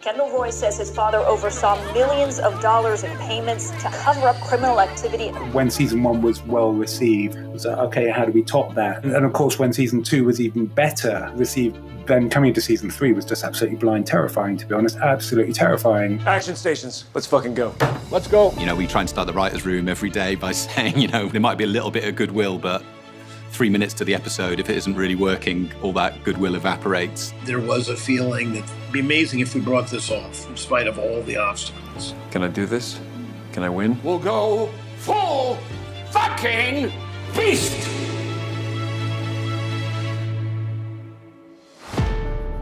Kendall Roy says his father oversaw millions of dollars in payments to cover up criminal activity. When season 1 was well received, it was like, okay, how do we top that? And of course, when season 2 was even better received, then coming into season 3 was just absolutely blind terrifying, to be honest. Absolutely terrifying. Action stations. Let's fucking go. Let's go. You know, we try and start the writer's room every day by saying, you know, there might be a little bit of goodwill, but 3 minutes to the episode, if it isn't really working, all that goodwill evaporates. There was a feeling that it'd be amazing if we brought this off, in spite of all the obstacles. Can I do this? Can I win? We'll go full fucking beast!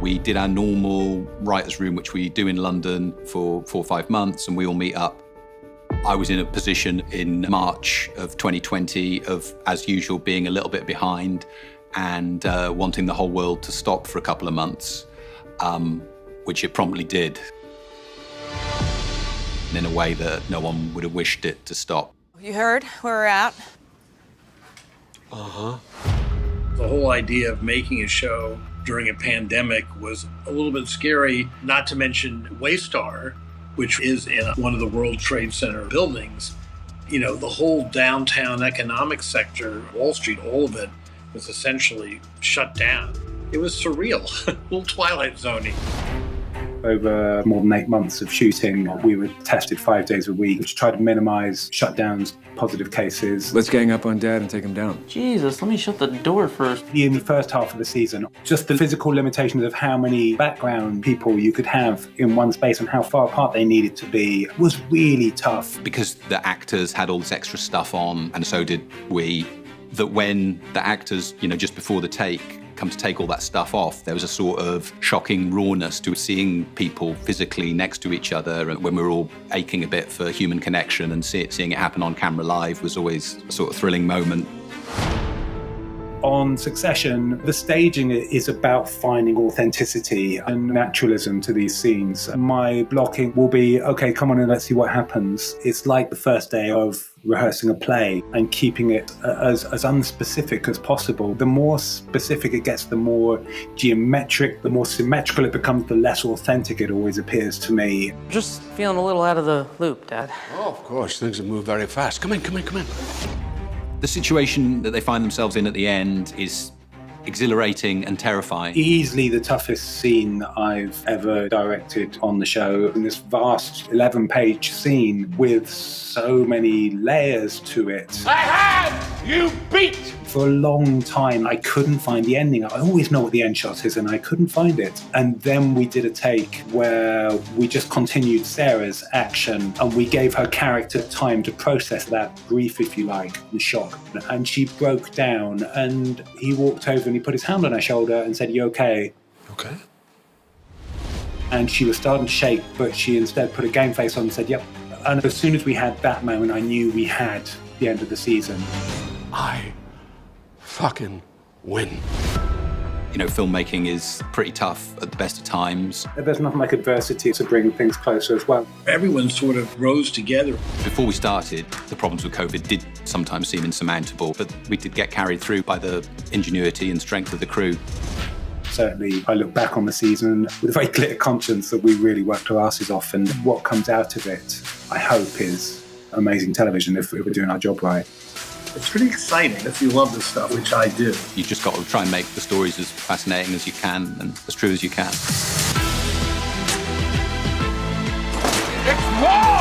We did our normal writer's room, which we do in London for 4 or 5 months, and we all meet up. I was in a position in March of 2020 of, as usual, being a little bit behind and wanting the whole world to stop for a couple of months, which it promptly did, in a way that no one would have wished it to stop. You heard where we're at? Uh-huh. The whole idea of making a show during a pandemic was a little bit scary, not to mention Waystar, which is in one of the World Trade Center buildings. You know, the whole downtown economic sector, Wall Street, all of it was essentially shut down. It was surreal, a little Twilight Zoning. Over more than 8 months of shooting, we were tested 5 days a week to try to minimize shutdowns, positive cases. Let's gang up on Dad and take him down. Jesus, let me shut the door first. In the first half of the season, just the physical limitations of how many background people you could have in one space and how far apart they needed to be was really tough. Because the actors had all this extra stuff on, and so did we, that when the actors, you know, just before the take, come to take all that stuff off, there was a sort of shocking rawness to seeing people physically next to each other, and when we were all aching a bit for human connection, and seeing it happen on camera live was always a sort of thrilling moment. On Succession, the staging is about finding authenticity and naturalism to these scenes. My blocking will be, okay, come on and let's see what happens. It's like the first day of rehearsing a play and keeping it as unspecific as possible. The more specific it gets, the more geometric, the more symmetrical it becomes, the less authentic it always appears to me. Just feeling a little out of the loop, Dad. Oh, of course, things have moved very fast. Come in. The situation that they find themselves in at the end is exhilarating and terrifying. Easily the toughest scene I've ever directed on the show. In this vast 11-page scene with so many layers to it. I have you beat! For a long time, I couldn't find the ending. I always know what the end shot is, and I couldn't find it. And then we did a take where we just continued Sarah's action, and we gave her character time to process that grief, if you like, the shock. And she broke down, and he walked over and he put his hand on her shoulder and said, "You okay?" Okay. And she was starting to shake, but she instead put a game face on and said, "Yep." And as soon as we had that moment, I knew we had the end of the season. I fucking win. You know, filmmaking is pretty tough at the best of times. There's nothing like adversity to bring things closer as well. Everyone sort of rose together. Before we started, the problems with COVID did sometimes seem insurmountable, but we did get carried through by the ingenuity and strength of the crew. Certainly, I look back on the season with a very clear conscience that we really worked our asses off, and what comes out of it, I hope, is amazing television if we're doing our job right. It's pretty exciting if you love this stuff, which I do. You just got to try and make the stories as fascinating as you can and as true as you can. It's war!